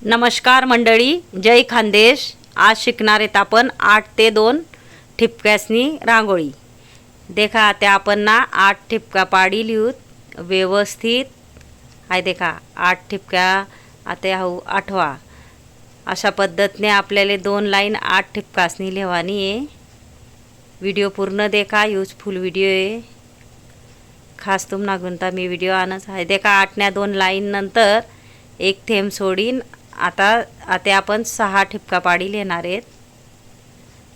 नमस्कार मंडळी, जय खानदेश। आज शिकणार आहेत आपण 8 ते 2 ठिपक्यासनी रांगोळी। देखा आता आपण ना 8 ठिपका पाडी लिहूत व्यवस्थित आहे। देखा 8 ठिपका आता हा 8वा अशा पद्धतीने आपल्याला 2 लाईन 8 ठिपकासनी लिहवानी आहे। व्हिडिओ पूर्ण देखा, यूजफुल व्हिडिओ आहे। खास तुम ना गुंता मी व्हिडिओ आणच आहे। देखा 8न्या 2 लाईन नंतर एक थेंब सोडीन आता आपण 6 ठिपका पाडी लेणार आहेत।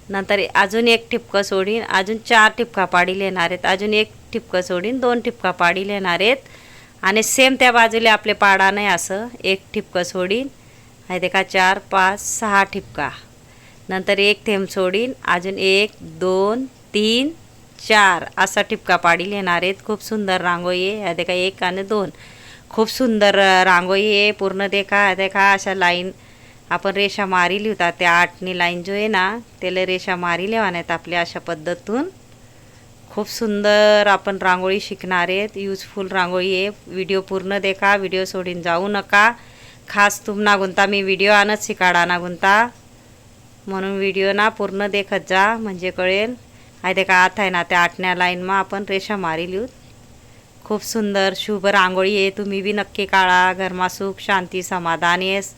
नंतर अजून एक ठिपका सोडीन अजून 4 ठिपका पाडी लेणार आहेत। अजून एक ठिपका सोडीन 2 ठिपका पाडी लेणार आहेत। आणि सेम त्या बाजूला आपले पाडा नाही असं एक ठिपका सोडीन आहे। देखा 4 5 6 ठिपका नंतर एक थेंब सोडीन अजून 1 2 3 4 असा ठिपका पाडी लेणार आहेत। खूप सुंदर रांगोळी आहे। देखा 1 आणि 2 खूप सुंदर रांगोळी आहे। पूर्ण देखा अशा लाईन आपण रेषा मारिली होता। त्या 8नी लाईन जो आहे ना त्याला रेषा मारिले आहेत आपल्या अशा पद्धतीतून। खूप सुंदर आपण रांगोळी शिकणार आहेत। यूजफुल रांगोळी आहे। व्हिडिओ पूर्ण देखा, व्हिडिओ सोडून जाऊ नका। खास तुम ना गुंता मी व्हिडिओ आणत शिकाडा ना गुंता, म्हणून व्हिडिओ ना पूर्ण देखत जा म्हणजे कळेल। आहे देखा आता आहे ना त्या 8न्या लाईन मा आपण रेषा मारिली होत। खूप सुंदर शुभ रांगोळी आहे। तुम्ही बी नक्की काढा। घरमा सुख शांती समाधान येस।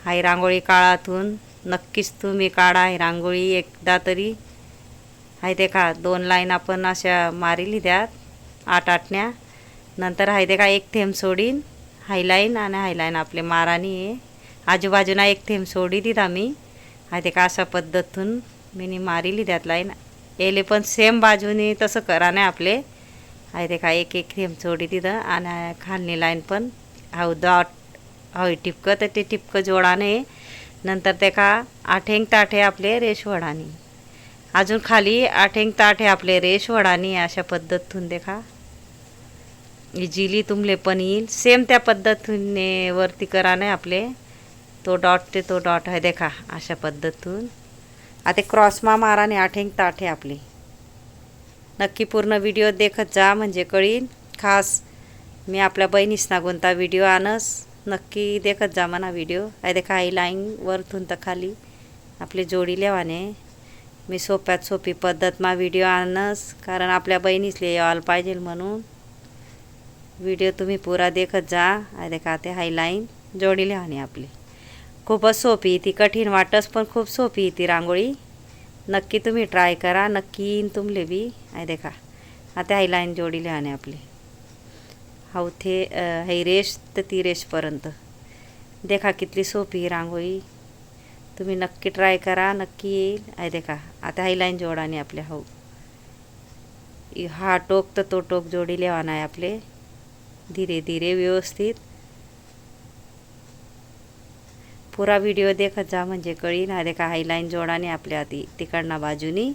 हाय रांगोळी काळातून नक्कीच तुम्ही काढा ही रांगोळी एकदा तरी। हाय देखा 2 लाईन आपण अशा मारिली द्यात 8-8न्या नंतर हाय देखा एक थेंब सोडीन हायलाईन आणि हायलाईन आपले मारानी आहे। आजूबाजूला एक थेंब सोडी दित आम्ही। हाय देखा अशा पद्धतीतून मी मारिली द्यात लाईन येले पण सेम बाजूनी तसं करा नाही आपले। आहे देखा एक एक थेंब सोडी तिथं आणि खालनी लाईन पण हाऊ डॉट हाऊ टिपकं तर ते टिपकं जोडाने नंतर देखा 8 ताठे आपले रेष वडानी अजून खाली 8 ताठे आपले रेष वडानी अशा पद्धतीतून देखा इजीली तुमले पण येईल। सेम त्या पद्धतीने वरती करा नाही आपले तो डॉट ते तो डॉट आहे। देखा अशा पद्धतीतून आता क्रॉस मा माराने 8 ताठे आपले। नक्की पूर्ण व्हिडिओ देखत जा म्हणजे कळीन। खास मी आपल्या बहिणीसना कोणता व्हिडिओ आणस नक्की देखत जा म्हणा व्हिडिओ। आहे देखा ही लाईन वरतून तर खाली आपली जोडी लेवाने मी सोप्यात सोपी पद्धत मा व्हिडिओ आणस कारण आपल्या बहिणीसले यायला पाहिजे म्हणून व्हिडिओ तुम्ही पुरा देखत जा। आहे देखा ते हाय लाईन जोडी लेवाने आपली खूपच सोपी ती, कठीण वाटस पण खूप सोपी ती रांगोळी। नक्की तुम्ही ट्राय करा, नक्की तुमले बी। आहे देखा आता हाय लाईन जोडी लिहाने आपली हाऊ थे हाई रेष तर ती रेषपर्यंत देखा कितली सोपी रांगोळी। तुम्ही नक्की ट्राय करा, नक्की येईल। आहे देखा आता हाई लाईन जोडाने आपले हाऊ हा टोक तर तो टोक जोडी लेवाना आहे आपले धीरे धीरे व्यवस्थित। पूरा व्हिडिओ देखत जा म्हणजे कळीन। आहे देखा हाई लाईन जोडाने आपल्या आधी तिकडना बाजूनी।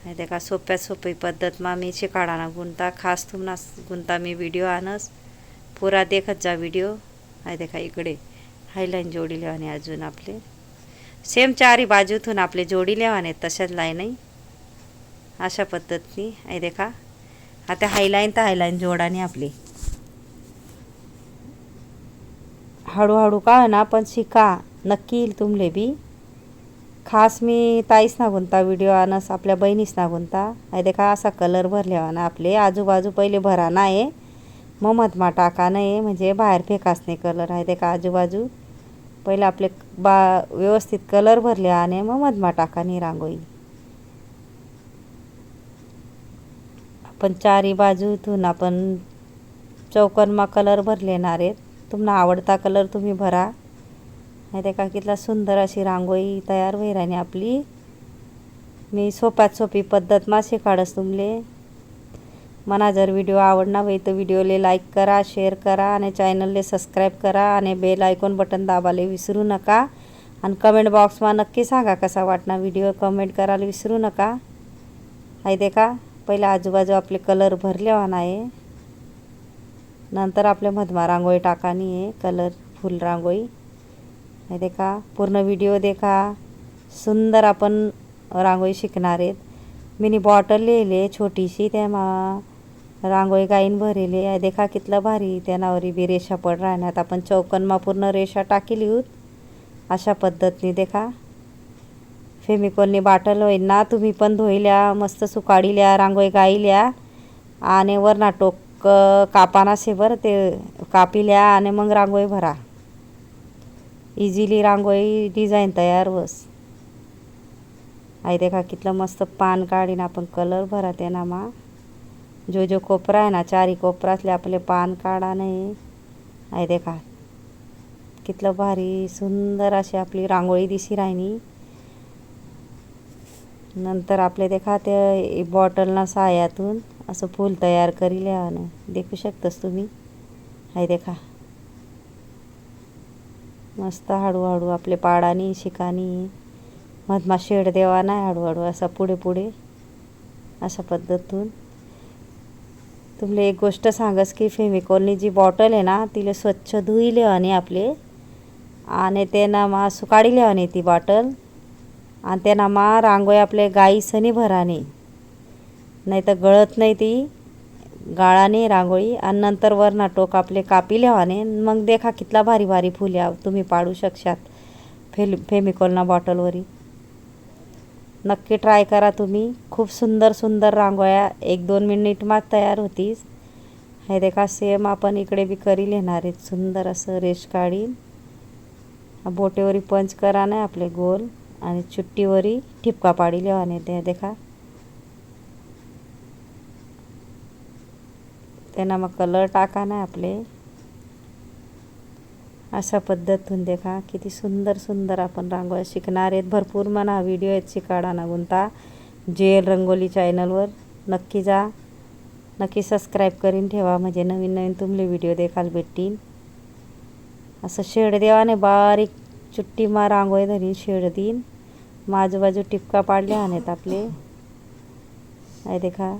आहे देखा सोप्या सोपी पद्धत मा मी शिकाडा ना गुंता खास तुम्हाला गुंता मी व्हिडिओ आणस पूरा देखत जा व्हिडिओ। आहे देखा इकडे हाई लाईन जोडी लेवाने अजून आपले सेम 4ही बाजूतून आपले जोडी लेवाने तशाच लाईन आहे अशा पद्धतीने। आहे देखा आता हाई लाईन तर हाई लाईन जोडाने आपली हळूहळू का ना पण शिका, नक्की येईल तुमले बी। खास मी ताईस ना गुंता व्हिडिओ आणस आपल्या बहिणीस ना गुंता। आहे देखा असा कलर भरलेवा ना आपले आजूबाजू पहिले भरा नाही मग मधमा टाका नाही म्हणजे बाहेर फेकास नाही कलर। आहे देखा आजूबाजू पहिले आपले व्यवस्थित कलर भरले आणि मग मधमा टाका नाही रांगोळी। आपण 4ही बाजूतून आपण चौकोनमा कलर भरलेणार आहेत। तुम्हाला आवडता कलर तुम्ही भरा। आहे देखा कितला सुंदर अशी रांगोळी तयार होईल आणि आपली मी सोप्यात सोपी पद्धत मा शिकाडस तुमले। मना जर व्हिडिओ आवडना होई तर व्हिडिओले लाईक करा, शेअर करा आणि चॅनलले सबस्क्राईब करा आणि बेल आयकॉन बटन दाबाले विसरू नका। आणि कमेंट बॉक्स मा नक्की सांगा कसा वाटना व्हिडिओ, कमेंट करायला विसरू नका। आहे देखा पहिले आजूबाजू आपले कलर भरले वाना आहे नंतर आपल्या मधमा रांगोळी टाकानी आहे कलर फुल रांगोळी। आहे देखा पूर्ण व्हिडिओ देखा सुंदर आपण रांगोळी शिकणार आहेत। मिनी बॉटल लिहिले छोटीशी त्या रांगोळी गाईन भरेली आहे. देखा कितलं भारी त्यानावरी बी रेषा पड राहण्यात आपण चौकनमा पूर्ण रेषा टाकी लिहूत अशा पद्धतीने. देखा फेमिकॉलनी बाटल होईल ना, तुम्ही पण धुईल्या मस्त सुकाडील्या रांगोळी गाईल्या आणि वरना टोक कापाना बरं ते कापिल्या आणि मग रांगोळी भरा. इझिली रांगोळी डिझाईन तयार होस आहे. देखा कितलं मस्त पान काढीन आपण कलर भरा त्यांना मा. जो जो कोपरा आहे ना चारी कोपरातले आपले पान काढा नाही आहे. देखा कितलं भारी सुंदर अशी आपली रांगोळी दिसी राहिनी. नंतर आपले देखा ते बॉटलना साह्यातून असं फूल तयार करी लिहावं देखू शकतस तुम्ही आहे. देखा मस्त हळूहळू आपले पाडानी शिकानी मधमा शेड देवा नाही हळूहळू असा पुढे पुढे अशा पद्धतून. तुमले एक गोष्ट सांगस की फेमिकॉलनी जी बॉटल आहे ना तिला स्वच्छ धुई लिहावणी आपले आणि त्यांना मा सुकाडी लिहावणी ती बॉटल आणि त्यांना मा रांगोळी आपले गाईसनी भराने नाही तर गळत नाही ती गाळाने रांगोळी. आणि नंतर वरना टोक आपले कापी लिहावाने मग देखा कितला भारी भारी फुल्या तुम्ही पाडू शकशात फेमिकॉलना बॉटलवरी. नक्की ट्राय करा तुम्ही. खूप सुंदर सुंदर रांगोळ्या 1-2 मिनिटमात तयार होतीस. हे देखा सेम आपण इकडे बी करी लिहिणार आहेत. सुंदर असं रेष काढीन बोटेवरी पंच करा नाही आपले गोल आणि चुट्टीवरी ठिपका पाडी लिहावाने. ते देखा त्यांना मग कलर टाका नाही आपले अशा पद्धतीतून. देखा किती सुंदर सुंदर आपण रांगोळ्या शिकणार आहेत. भरपूर मना व्हिडिओ आहेत शिकाडा ना गुंता JL रंगोली चॅनलवर नक्की जा. नक्की सबस्क्राईब करून ठेवा म्हणजे नवीन नवीन तुमले व्हिडिओ देखाल भेटतील. असं शेड देवाने बारीक चुट्टी मा रांगोळी धरीन शेड देईन आजूबाजू टिपका पाडले आहेत आपले आहे. देखा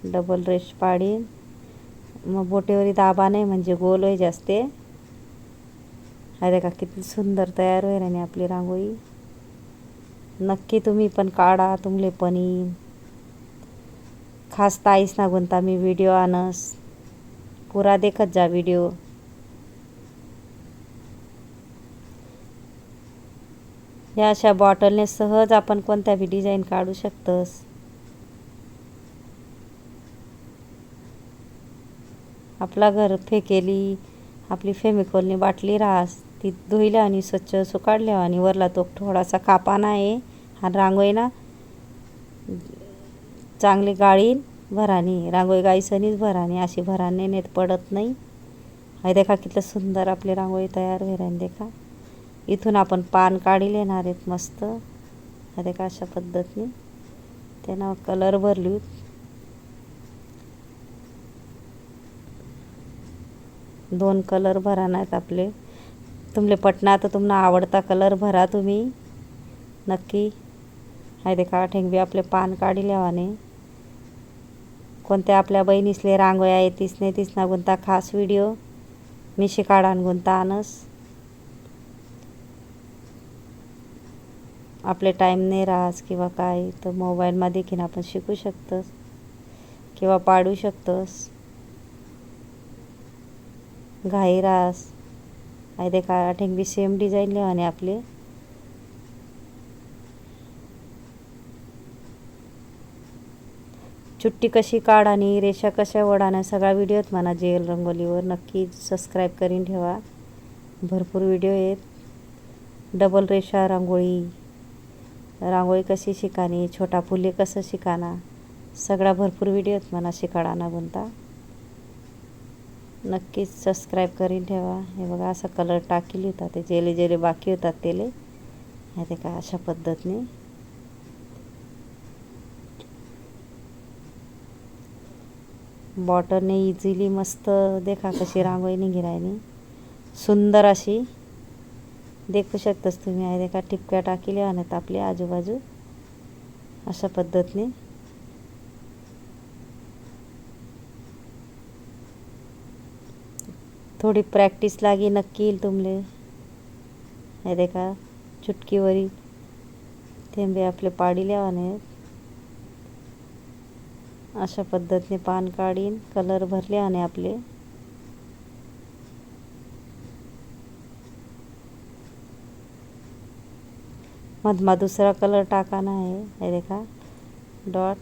डबल रेष पाडीन मग बोटेवरी दाबा नाही म्हणजे गोल होई जास्ते आहे. देखा किती सुंदर तयार होईल आणि आपली रांगोळी. नक्की तुम्ही पण काढा तुमले पण येईन. खास ताईस ना गुंता मी व्हिडिओ आणस पुरा देखत जा व्हिडिओ. या अशा बॉटलने सहज आपण कोणत्या बी डिझाईन काढू शकतस. आपला घर फेकेली आपली फेमिकॉलनी बाटली राहस ती धुईल्या आणि स्वच्छ सुकाडल्या आणि वरला तो थोडासा कापाना आहे हा रांगोळी ना चांगली गाळीन भरानी रांगोळी गाईसनीच भरानी अशी भराने नेत पडत नाही. हे देखा किती सुंदर आपली रांगोळी तयार होईल. देखा इथून आपण पान काढी लेणार आहेत मस्त. हे देखा अशा पद्धतीने त्यांना कलर भरली. 2 कलर भरा नाहीत आपले तुमले पटना तर तुम्हाला आवडता कलर भरा तुम्ही नक्की. हाय देखा ठेंगबी आपले पान काढी लेवाने. कोणत्या आपल्या बहिणीसले रांगोळ्या येतीस नाही तीस ना गुंता खास व्हिडिओ मी शिकाडान गुंता आणस. आपले टाईम नाही राहस किंवा काय तर मोबाईलमध्ये देखील आपण शिकू शकतोस किंवा पाडू शकतोस घाई राहस. आहे देखा ठेंगबी सेम डिझाईन लिहाने आपले. चुट्टी कशी काढानी रेषा कशा ओढाना सगळा व्हिडिओत म्हणा JL रंगोलीवर नक्की सबस्क्राईब करून ठेवा. भरपूर व्हिडिओ आहेत. डबल रेषा रांगोळी रांगोळी कशी शिकानी छोटा फुले कसं शिकाना सगळा भरपूर व्हिडिओत म्हणा शिकाडाना बनता. नक्कीच सबस्क्राईब करून ठेवा. हे बघा असा कलर टाकील होता ते जेले जेले बाकी होतात तेले हे देखा अशा पद्धतीने. बॉटलने इझिली मस्त देखा कशी रांगोळी निघी राहिली सुंदर अशी देखू शकतस तुम्ही. आहे देखा टिपक्या टाकीले आणत आपले आजूबाजू अशा पद्धतीने. थोडी प्रॅक्टिस लागी नक्की येईल तुमले. हे देखा चुटकीवरी थेंबे आपले पाडी लेवाने अशा पद्धतीने पान काढीन कलर भरले आणि आपले मधमा दुसरा कलर टाकाना आहे. हे देखा डॉट.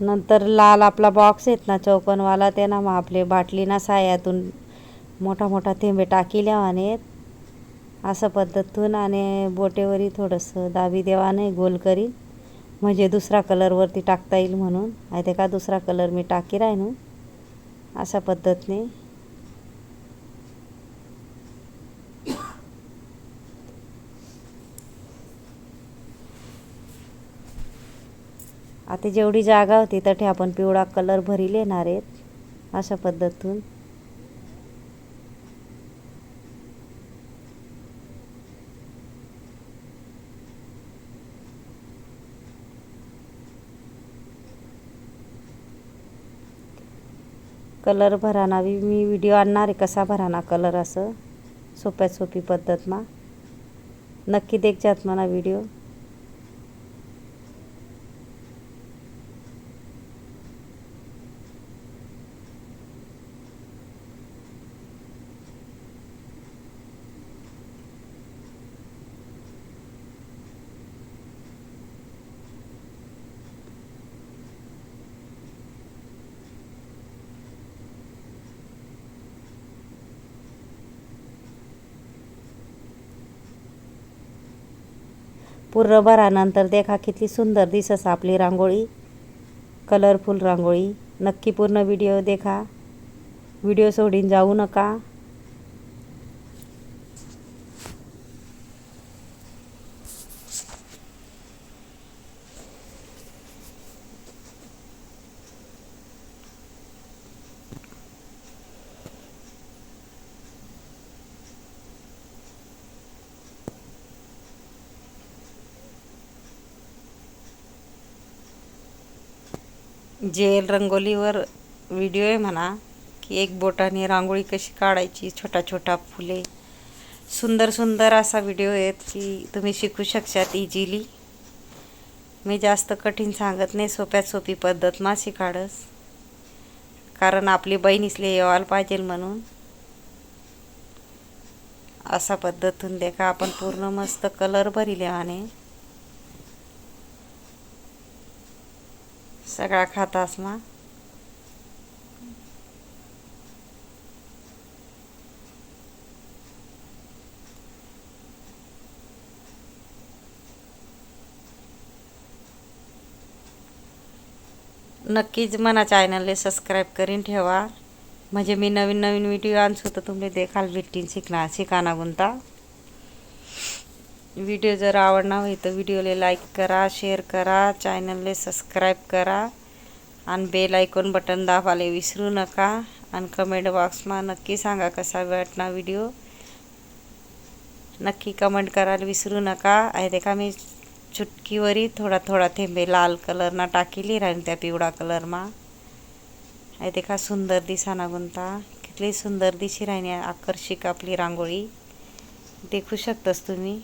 नंतर लाल आपला बॉक्स आहेत ना चौकोनवाला ते ना मग आपले बाटलीना साह्यातून मोठा मोठा थेंबे टाकील्या आणि असं पद्धतून आणि बोटेवरी थोडंसं दाबी देवाने गोल करी म्हणजे दुसरा कलरवरती टाकता येईल म्हणून. आहे का दुसरा कलर मी टाकी राहीन अशा पद्धतीने. आता जेवढी जागा होती तठे आपण पिवळा कलर भरी येणार आहेत अशा पद्धतून. कलर भराना बी मी व्हिडिओ आणणार आहे कसा भराना कलर असं सोप्यात सोपी पद्धत मा. नक्की देखजात म्हणा व्हिडिओ. पूर्ण भरानंतर देखा किती सुंदर दिसस आपली रांगोळी. कलरफुल रांगोळी. नक्की पूर्ण व्हिडिओ देखा. व्हिडिओ सोडून जाऊ नका. जेल रंगोलीवर व्हिडिओ आहे म्हणा की एक बोटाने रांगोळी कशी काढायची. छोटा छोटा फुले सुंदर सुंदर असा व्हिडिओ आहेत की तुम्ही शिकू शकतात इझिली. मी जास्त कठीण सांगत नाही. सोप्यात सोपी पद्धत मा शिकाडस कारण आपली बहीण इसले येवायला पाहिजे म्हणून. अशा पद्धतून देखा आपण पूर्ण मस्त कलर भरिले आणि सगळा खातास मा. नक्कीच मना चॅनलले सबस्क्राईब करीन ठेवा म्हणजे मी नवीन नवीन व्हिडिओ आणसू तर तुम्ही देखाल भेटतील शिकाना गुंता. व्हिडिओ जर आवडना होई तर व्हिडिओले लाईक करा, शेअर करा, चॅनलले सबस्क्राईब करा आणि बेल आयकॉन बटन दाबाले विसरू नका. आणि कमेंट बॉक्समा नक्की सांगा कसा वाटना व्हिडिओ. नक्की कमेंट करायला विसरू नका. आहे देखा मी चुटकीवरी थोडा थोडा थेंबे लाल कलरना टाकीली राहील त्या पिवळा कलरमा. आहे देखा सुंदर दिसाना गुंता. किती सुंदर दिशी राहिनी आकर्षक आपली रांगोळी देखू शकतास तुम्ही.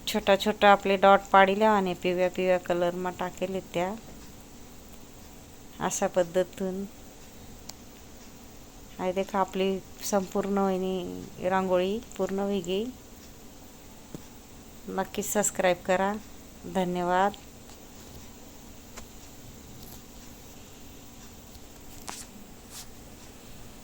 छोटा छोटा आपले डॉट पाडिल्या आणि पिवळ्या पिवळ्या कलरमा टाकेले त्या अशा पद्धतून. आहे देखा आपली संपूर्ण वहिनी रांगोळी पूर्ण वेगळी. नक्की सबस्क्राईब करा. धन्यवाद.